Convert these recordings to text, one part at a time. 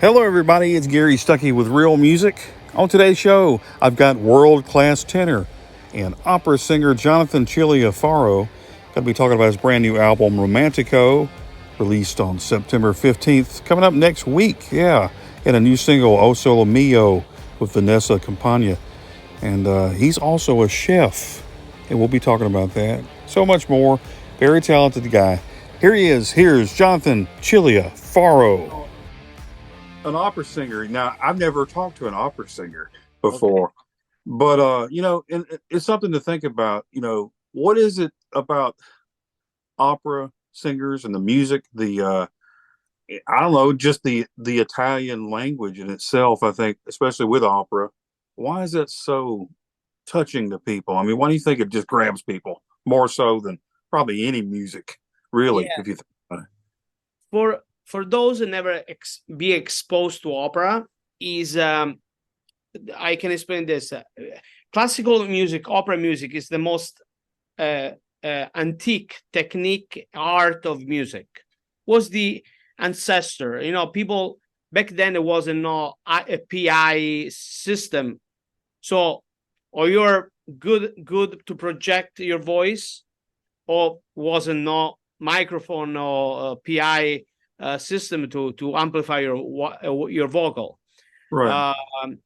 Hello, everybody. It's Gary Stuckey with Real Music. On today's show, I've got world-class tenor and opera singer Jonathan Cilia Faro. Going to be talking about his brand new album, Romantico, released on September 15th. Coming up next week, yeah, and a new single, O Solo Mio, with Vanessa Campagna. And he's also a chef, and we'll be talking about that. So much more. Very talented guy. Here he is. Here's Jonathan Cilia Faro. An opera singer. Now, I've never talked to an opera singer Okay. before, but and it's something to think about. What is it about opera singers and the music? I don't know, just the Italian language in itself. I think, especially with opera, why is that so touching to people? I mean, why do you think it just grabs people more so than probably any music, really? Yeah. If you think about it, For those who never be exposed to opera, is I can explain this. Classical music, opera music, is the most uh, antique technique art of music. Was the ancestor? People back then there wasn't no a PI system, so or you're good to project your voice, or wasn't no microphone or PI system to amplify your vocal. right, Um,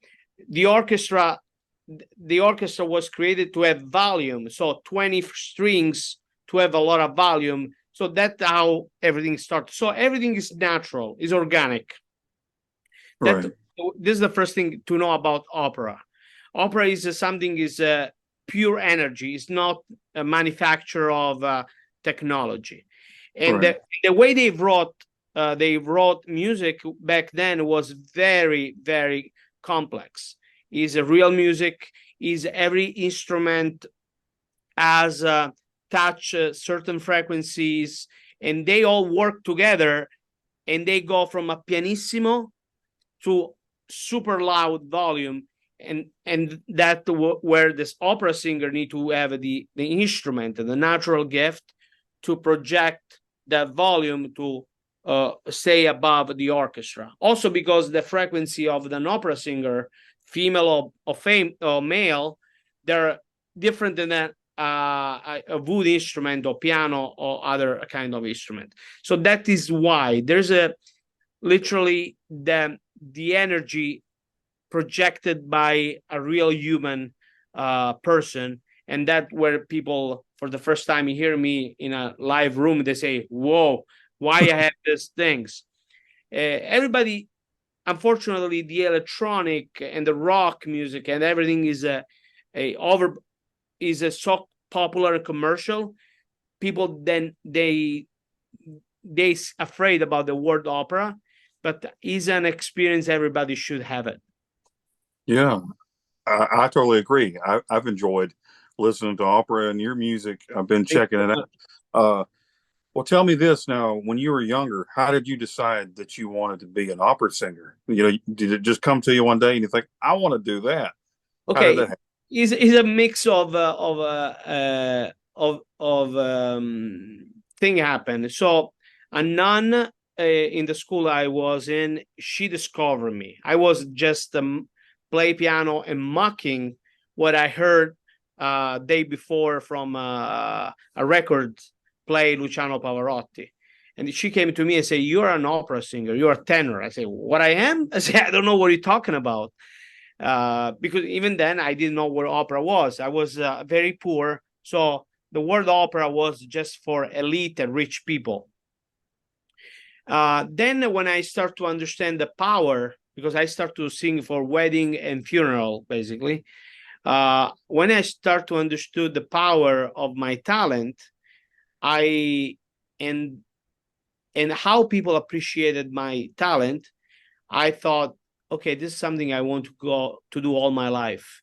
the orchestra the orchestra was created to have volume, so 20 strings to have a lot of volume. So that's how everything starts. So everything is natural, is organic. That right, this is the first thing to know about opera. Opera is something is pure energy. It's not a manufacture of technology, and right, the way they wrote music back then was very very complex. Is a real music. Is every instrument has touch certain frequencies, and they all work together, and they go from a pianissimo to super loud volume, and that where this opera singer need to have the instrument and the natural gift to project that volume to stay above the orchestra. Also because the frequency of an opera singer, female or fame or male, they're different than a wood instrument or piano or other kind of instrument. So that is why there's a literally the energy projected by a real human person, and that where people for the first time hear me in a live room, they say, whoa, why I have these things. Everybody, unfortunately, the electronic and the rock music and everything is a over is a so popular and commercial. People then they afraid about the word opera, but is an experience everybody should have it. yeah. I totally agree. I've enjoyed listening to opera and your music. I've been Thank checking you it so out. much. Well, tell me this now. When you were younger, how did you decide that you wanted to be an opera singer? Did it just come to you one day and you think, I want to do that? How did that Okay, happen? is a mix of thing happened. So a nun in the school I was in, she discovered me. I was just play piano and mocking what I heard day before from a record play Luciano Pavarotti. And she came to me and said, "You're an opera singer. You're a tenor." I say, "What I am?" I say, "I don't know what you're talking about." Because even then I didn't know what opera was. I was very poor, so the word opera was just for elite and rich people. Then when I start to understand the power, because I start to sing for wedding and funeral, basically. When I start to understood the power of my talent, I and and how people appreciated my talent, I thought, okay, this is something I want to go to do all my life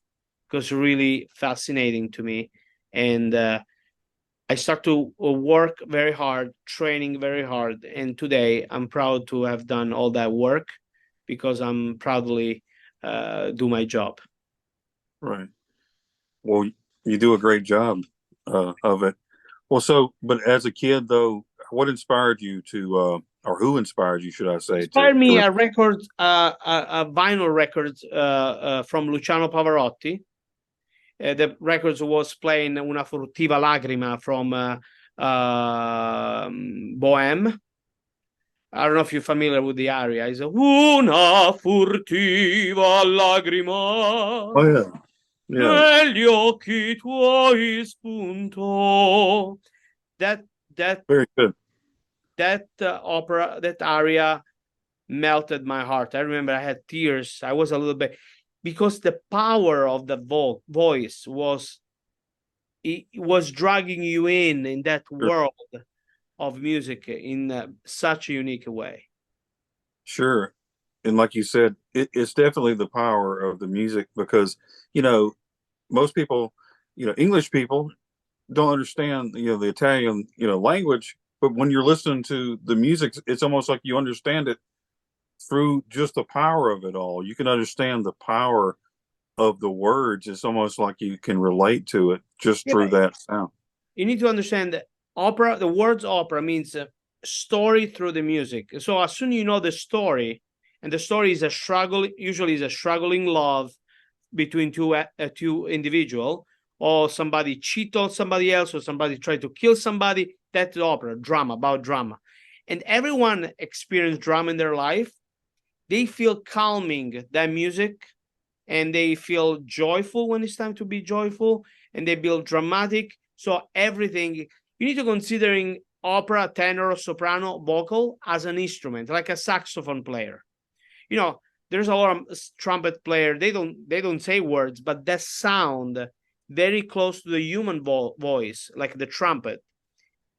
because really fascinating to me. And I start to work very hard, training very hard. And today I'm proud to have done all that work because I'm proudly do my job. Right. Well, you do a great job of it. Well, but as a kid, though, what inspired you to or who inspired you, should I say, Inspired me to a record, a vinyl record from Luciano Pavarotti. The records was playing Una furtiva lacrima from Bohème. I don't know if you're familiar with the aria. It's una furtiva lacrima Oh yeah, yeah, negli occhi tuoi spunto. That that very good. opera, that aria melted my heart. I remember I had tears. I was a little bit, because the power of the voice was, it was dragging you in that Sure. world of music in such a unique way. Sure. And like you said, it's definitely the power of the music because, you know, most people, English people don't understand, the Italian, language. But when you're listening to the music, it's almost like you understand it through just the power of it all. You can understand the power of the words. It's almost like you can relate to it just Yeah, through that sound. you need to understand that opera, the words opera means story through the music. So as soon as you know the story, and the story is a struggle, usually is a struggling love between two individual, or somebody cheat on somebody else, or somebody try to kill somebody. That's opera, drama, about drama. And everyone experience drama in their life. They feel calming that music, and they feel joyful when it's time to be joyful, and they feel dramatic. So everything, you need to considering opera, tenor, soprano, vocal as an instrument, like a saxophone player. You know, there's a lot of trumpet player. They don't say words, but that sound very close to the human voice, like the trumpet,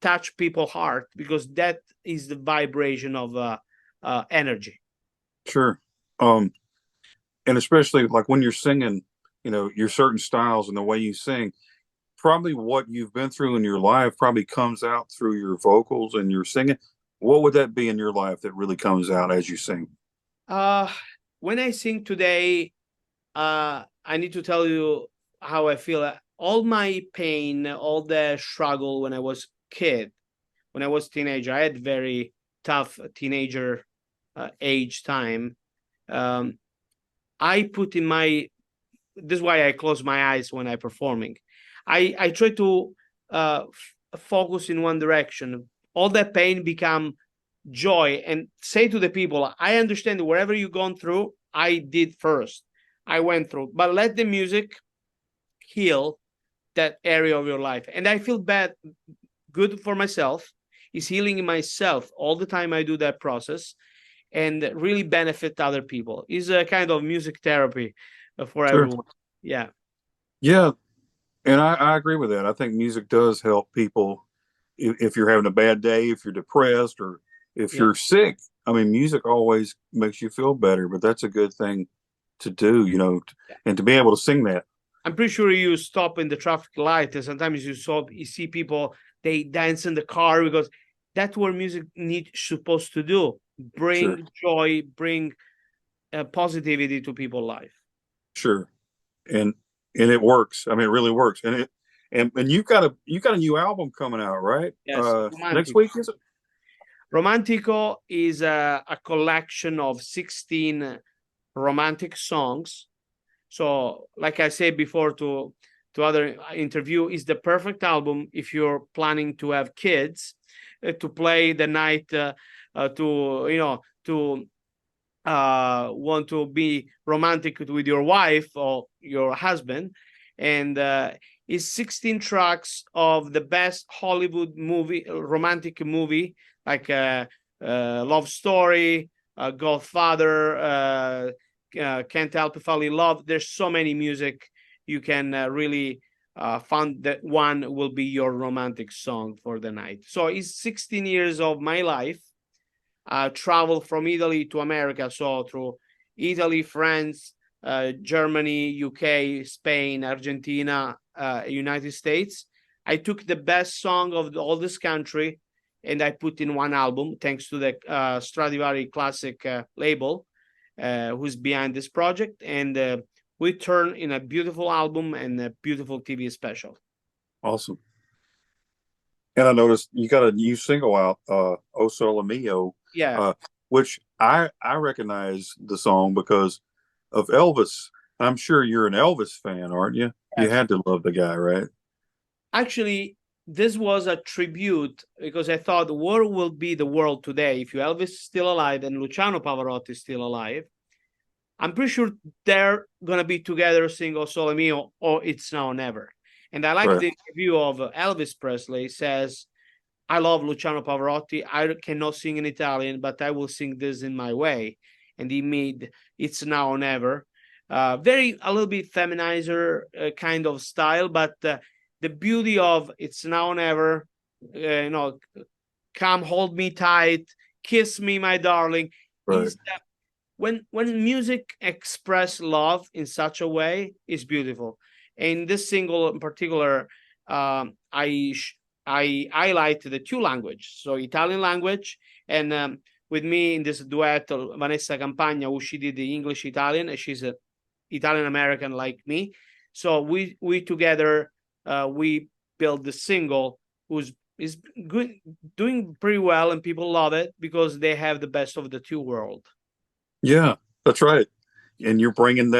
touch people's heart, because that is the vibration of energy. Sure. Um, and especially like when you're singing, your certain styles and the way you sing, probably what you've been through in your life probably comes out through your vocals and your singing. What would that be in your life that really comes out as you sing? Uh, when I sing today, I need to tell you how I feel. All my pain, all the struggle when I was kid, when I was teenager, I had very tough teenager age time. Um, I put in my, this is why I close my eyes when I performing. I try to focus in one direction. All that pain become joy, and say to the people, I understand wherever you've gone through, I did first. I went through, but let the music heal that area of your life. And I feel good for myself. Is healing myself all the time I do that process, and really benefit other people. Is a kind of music therapy for Sure. everyone. Yeah. Yeah. And I agree with that. I think music does help people if you're having a bad day, if you're depressed, or if Yeah. you're sick. I mean, music always makes you feel better, but that's a good thing to do, and to be able to sing that. I'm pretty sure you stop in the traffic light, and sometimes you see people, they dance in the car, because that's what music supposed to do: Sure. bring joy, bring positivity to people's life. Sure. And it works. I mean, it really works. And you've got a new album coming out, right? Yes, Next Romantico. week, is it? Romantico is a collection of 16 romantic songs. So, like I said before to other interview, is the perfect album if you're planning to have kids, to play the night, to want to be romantic with your wife or your husband. And is 16 tracks of the best Hollywood movie, romantic movie, like Love Story, Godfather, Can't Help If Fall in Love. There's so many music you can really find that one will be your romantic song for the night. So it's 16 years of my life, travel from Italy to America. So through Italy, France, Germany, UK, Spain, Argentina, United States. I took the best song of all this country, and I put in one album, thanks to the Stradivari Classic label, who's behind this project. And we turn in a beautiful album and a beautiful TV special. Awesome. And I noticed you got a new single out, "O Sole Mio." Yeah, which I recognize the song because of Elvis. I'm sure you're an Elvis fan, aren't you? You yes. had to love the guy, right? Actually, this was a tribute because I thought what will be the world today if Elvis is still alive and Luciano Pavarotti is still alive. I'm pretty sure they're gonna be together sing O Sole Mio or It's Now or Never. And I like Right, the review of Elvis Presley says, I love Luciano Pavarotti. I cannot sing in Italian, but I will sing this in my way. And he made It's Now or Never. Very a little bit feminizer kind of style, but the beauty of It's Now or Never, come hold me tight, kiss me, my darling, right. is that when music express love in such a way is beautiful. And this single in particular, I highlight the two language, so Italian language, and with me in this duet, Vanessa Campagna, who she did the English Italian, and she's a Italian American like me. So we together we built the single, who's is good, doing pretty well, and people love it because they have the best of the two world. Yeah, that's right. And you're bringing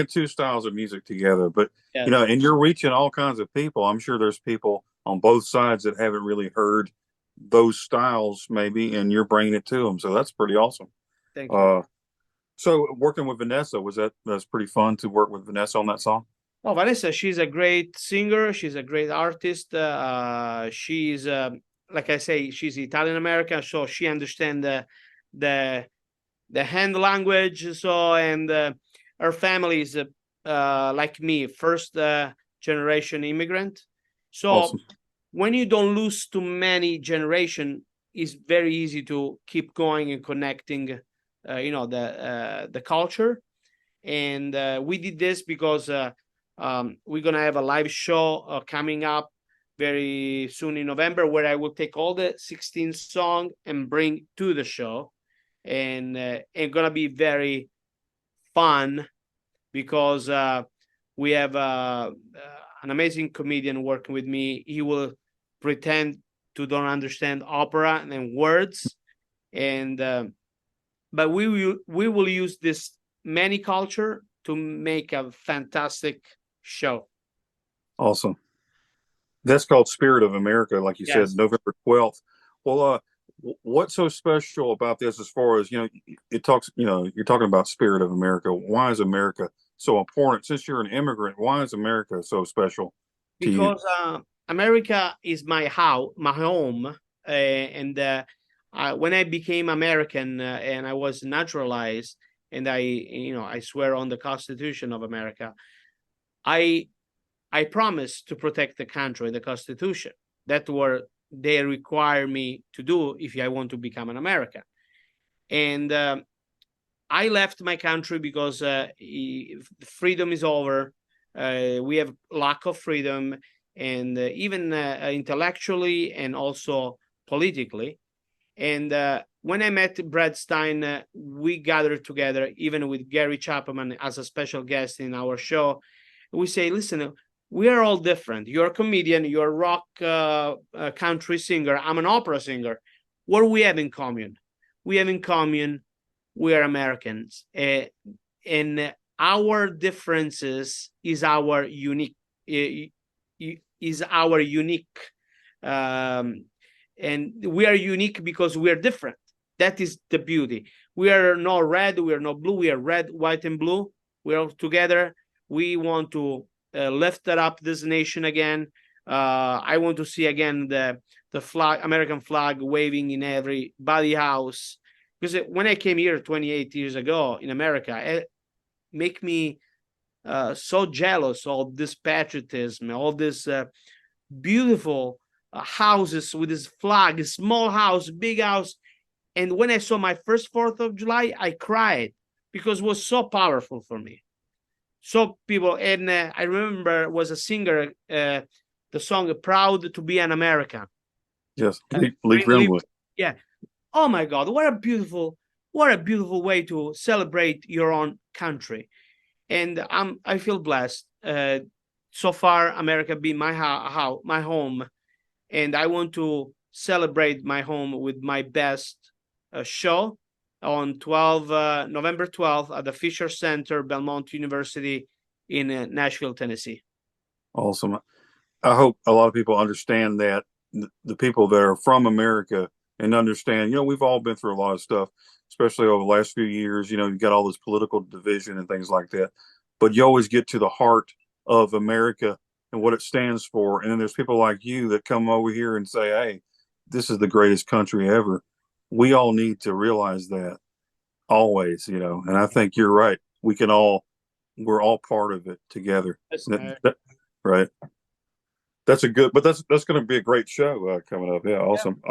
two styles of music together, but Yes, and you're reaching all kinds of people. I'm sure there's people on both sides that haven't really heard those styles maybe, and you're bringing it to them. So that's pretty awesome. thank you. Uh, so working with Vanessa, that's pretty fun to work with Vanessa on that song? Oh, Vanessa, she's a great singer. She's a great artist. She's like I say, she's Italian American, so she understands the the hand language. So and her family is like me, first generation immigrant. So Awesome. when you don't lose too many generation, it's very easy to keep going and connecting. The culture, and we did this because we're gonna have a live show coming up very soon in November, where I will take all the 16 song and bring to the show, and it's gonna be very fun because we have an amazing comedian working with me. He will pretend to don't understand opera and words, and but we will use this many culture to make a fantastic show. Awesome. That's called Spirit of America, like you said, Yes, November 12th. Well, what's so special about this as far as, it talks, you're talking about Spirit of America. Why is America so important? Since you're an immigrant, why is America so special to you? because America is my house, my home, and when I became American and I was naturalized, and I swear on the Constitution of America, I I promise to protect the country and the Constitution. That's what they require me to do if I want to become an American. And I left my country because freedom is over. We have lack of freedom, and even intellectually and also politically. And when I met Brad Stein, we gathered together, even with Gary Chapman as a special guest in our show. We say, listen, we are all different. You're a comedian, you're a rock country singer, I'm an opera singer. What do we have in common? We have in common we are Americans, and our differences is our unique, um, and we are unique because we are different. That is the beauty. We are not red, we are not blue. We are red, white, and blue. We are together. We want to lift up this nation again. I want to see again the flag, American flag, waving in every body house, because when I came here 28 years ago in America, it make me so jealous of this patriotism, all this beautiful houses with this flag, small house, big house. And when I saw my first 4th of July, I cried because it was so powerful for me. So people, and I remember was a singer, the song "Proud to be an American." Yes, Lee Greenwood. Yeah. Oh my God, what a beautiful way to celebrate your own country. And I feel blessed. So far, America being my home, and I want to celebrate my home with my best show on November 12th at the Fisher Center, Belmont University in Nashville, Tennessee. Awesome. I hope a lot of people understand that the people that are from America and understand, we've all been through a lot of stuff, especially over the last few years. You've got all this political division and things like that, but you always get to the heart of America and what it stands for. And then there's people like you that come over here and say, hey, this is the greatest country ever. We all need to realize that always, and I think you're right. We're all part of it together. Right. That's that's going to be a great show coming up. Yeah, awesome.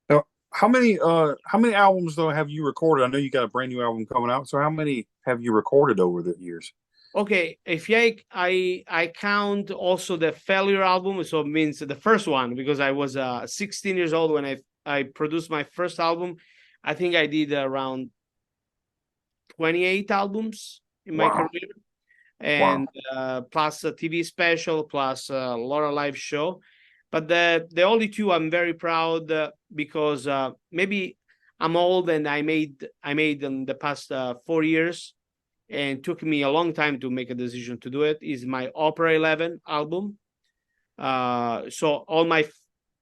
Now, how many albums though have you recorded? I know you got a brand new album coming out. So how many have you recorded over the years? Okay, if I count also the failure album, so it means the first one, because I was 16 years old when I produced my first album. I think I did around 28 albums in my career, and plus a TV special, plus a lot of live show. But the only two I'm very proud because maybe I'm old and I made in the past 4 years, and took me a long time to make a decision to do it, is my Opera 11 album. So all my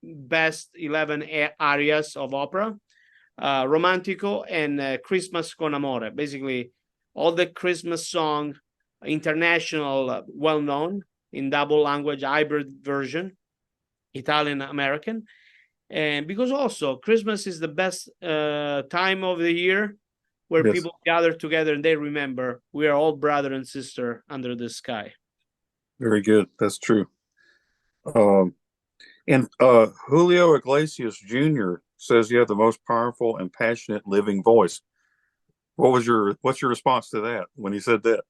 best 11 arias of opera, Romantico and Christmas con Amore. Basically, all the Christmas song, international, well-known in double language hybrid version, Italian American. And because also Christmas is the best time of the year where people gather together and they remember we are all brother and sister under the sky. Very good. That's true. And Julio Iglesias Jr. says you have the most powerful and passionate living voice. What's your response to that when he said that?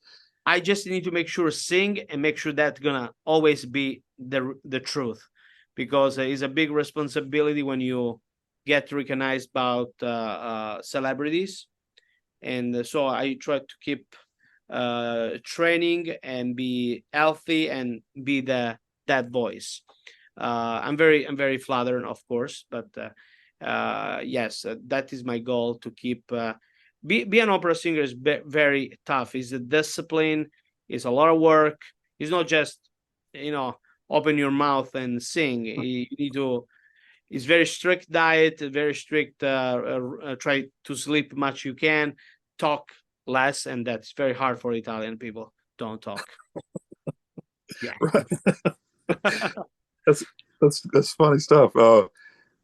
I just need to make sure sing and make sure that's gonna always be the truth, because it's a big responsibility when you get recognized about celebrities. And so I try to keep training and be healthy and be that voice. I'm very flattered, of course, but yes, that is my goal, to keep be an opera singer is very tough. It's a discipline. It's a lot of work. It's not just open your mouth and sing. You need to. It's very strict diet, very strict. Try to sleep much you can, talk less, and that's very hard for Italian people. Don't talk. Yeah, right. That's funny stuff.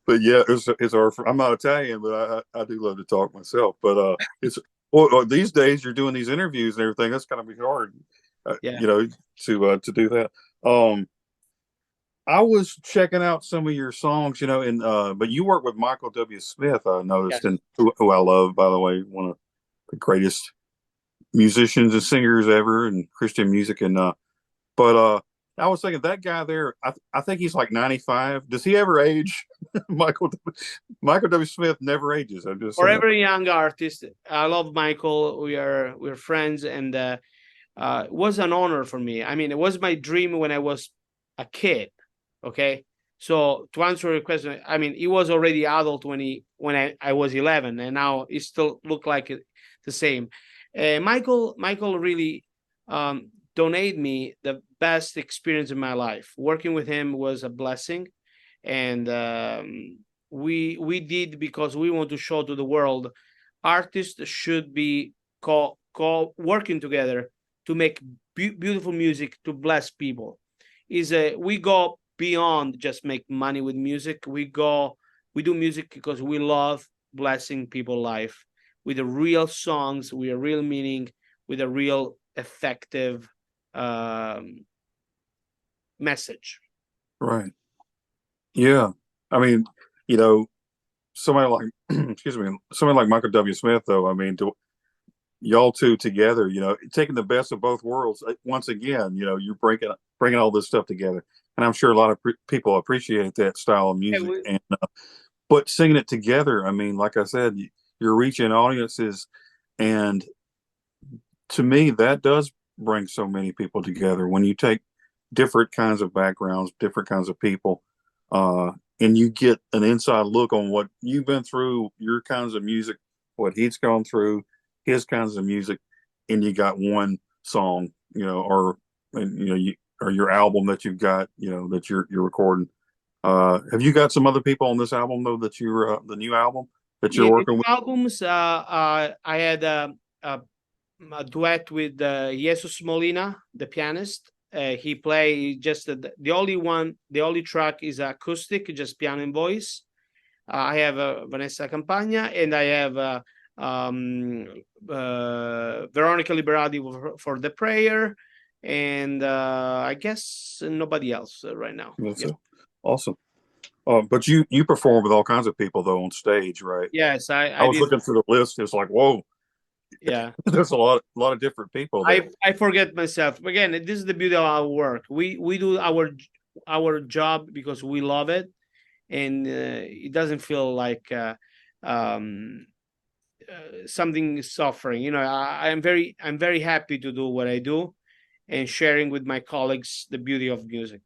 But yeah, it's our. I'm not Italian, but I do love to talk myself. But it's these days you're doing these interviews and everything. That's gonna be hard. Yeah. To do that. I was checking out some of your songs, and but you work with Michael W. Smith, I noticed, Yes. and who I love, by the way, one of the greatest musicians and singers ever in Christian music. And but I was thinking that guy there, I think he's like 95. Does he ever age? Michael W. Smith never ages. I'm just For saying. every young artist, I love Michael. We're friends, and it was an honor for me. I mean, it was my dream when I was a kid. Okay, so to answer your question, I mean, he was already adult when I was 11, and now he still look like the same. Michael really donated me the best experience in my life. Working with him was a blessing, and we did, because we want to show to the world artists should be working together to make beautiful music to bless people. We go beyond just make money with music. We do music because we love blessing people's life with the real songs, with a real meaning, with a real effective message. Right. Yeah. I mean, somebody like excuse me, somebody like Michael W. Smith, though. I mean, y'all two together, taking the best of both worlds. Once again, you're bringing all this stuff together, and I'm sure a lot of people appreciate that style of music. And but singing it together, I mean, like I said, you're reaching audiences, and to me, that does bring so many people together when you take different kinds of backgrounds, different kinds of people. and you get an inside look on what you've been through, your kinds of music, what he's gone through, his kinds of music, and you got one song, or or your album that you've got, that you're recording. Have you got some other people on this album though that you're the new album that you're Yeah, the working with? albums. I had a duet with Jesus Molina, the pianist. He play just the only one. The only track is acoustic, just piano and voice. I have Vanessa Campagna, and I have Veronica Liberati for the prayer, and I guess nobody else right now. That's Yep. awesome. But you perform with all kinds of people though on stage, right? Yes, I I was did. looking through the list. It's like, whoa, Yeah, there's a lot of different people there. I forget myself. Again, this is the beauty of our work. We do our job because we love it, and it doesn't feel like something suffering. I'm very happy to do what I do, and sharing with my colleagues the beauty of music.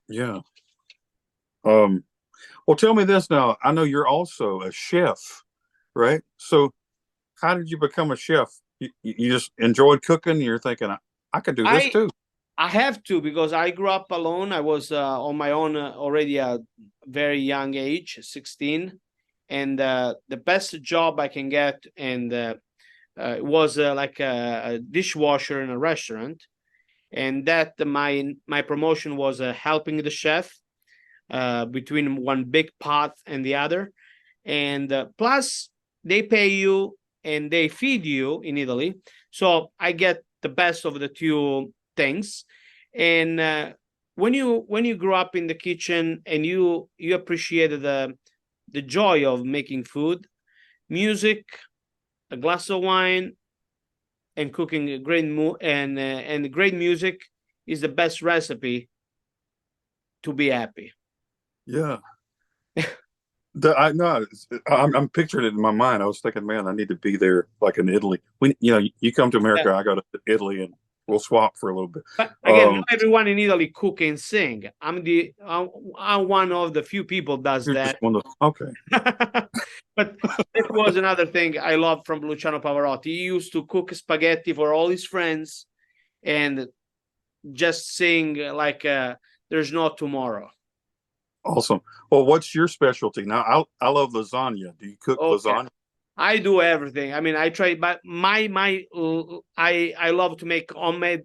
Yeah. Well, tell me this now. I know you're also a chef, right? So, how did you become a chef? You just enjoyed cooking. And you're thinking, I could do this I too. I have to, because I grew up alone. I was on my own already at a very young age, 16, and the best job I can get, and was like a dishwasher in a restaurant, and that my promotion was helping the chef between one big pot and the other, and plus they pay you and they feed you in Italy, so I get the best of the two things. And when you grow up in the kitchen, and you appreciate the joy of making food, music, a glass of wine, and cooking a and great music is the best recipe to be happy. Yeah. I know. I'm picturing it in my mind. I was thinking, man, I need to be there, like in Italy. When you come to America, I go to Italy, and we'll swap for a little bit. But again, not everyone in Italy cook and sing. I'm one of the few people does You're that. just one of okay. But that was another thing I love from Luciano Pavarotti. He used to cook spaghetti for all his friends and just sing like there's no tomorrow. Awesome. Well, what's your specialty? Now, I love lasagna. Do you cook lasagna? I do everything. I mean, I try, but I love to make homemade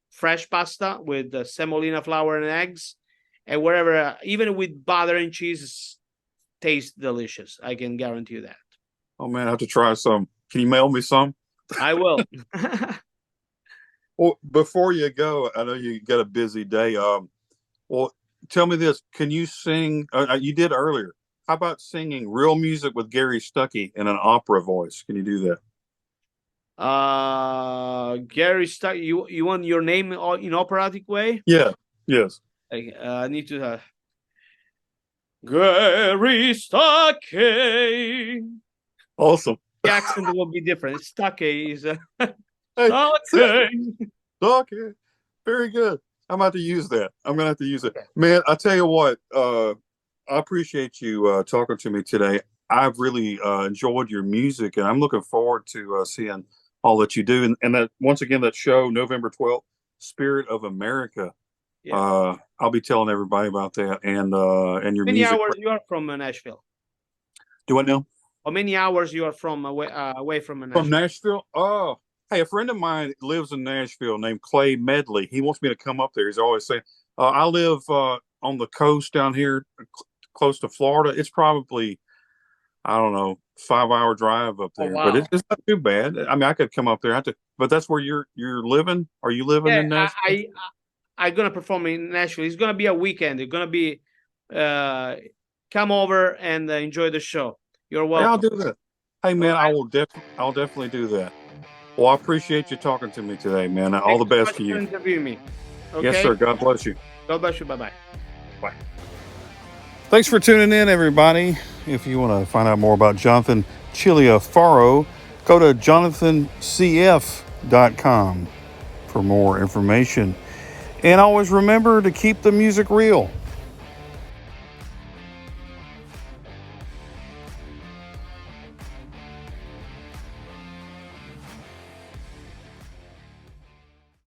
fresh pasta with semolina flour and eggs, and wherever, even with butter and cheese, tastes delicious. I can guarantee you that. Oh man, I have to try some. Can you mail me some? I will. Well, before you go, I know you got a busy day. Well, tell me this: can you sing? You did earlier. How about singing real music with Gary Stuckey in an opera voice? Can you do that? Gary Stuck. You want your name in operatic way? Yeah. Yes. I need to. Gary Stuckey. Awesome. The accent will be different. Stuckey is Hey, Stuckey. Stuckey. Very good. I'm about to use that. I'm gonna have to use it, man. I tell you what. I appreciate you talking to me today. I've really enjoyed your music, and I'm looking forward to seeing all that you do. And that once again, that show November 12th, Spirit of America. Yeah. I'll be telling everybody about that and your Many music. hours you are from Nashville? Do I know? How many hours you are from away from Nashville? From Nashville? Oh, hey, a friend of mine lives in Nashville named Clay Medley. He wants me to come up there. He's always saying, I live on the coast down here, close to Florida. It's probably, I don't know, 5-hour drive up there, but it's not too bad. I mean, I could come up there. But that's where you're living. Are you living in Nashville? I'm gonna perform in Nashville. It's gonna be a weekend. It's gonna be come over and enjoy the show. You're welcome. Yeah, I'll do that. Hey man, I'll definitely do that. Well, I appreciate you talking to me today, man. All the best to you. Interview me. Okay? Yes, sir. God bless you. God bless you. Bye-bye. Bye. Thanks for tuning in, everybody. If you want to find out more about Jonathan Cilia Faro, go to jonathancf.com for more information. And always remember to keep the music real.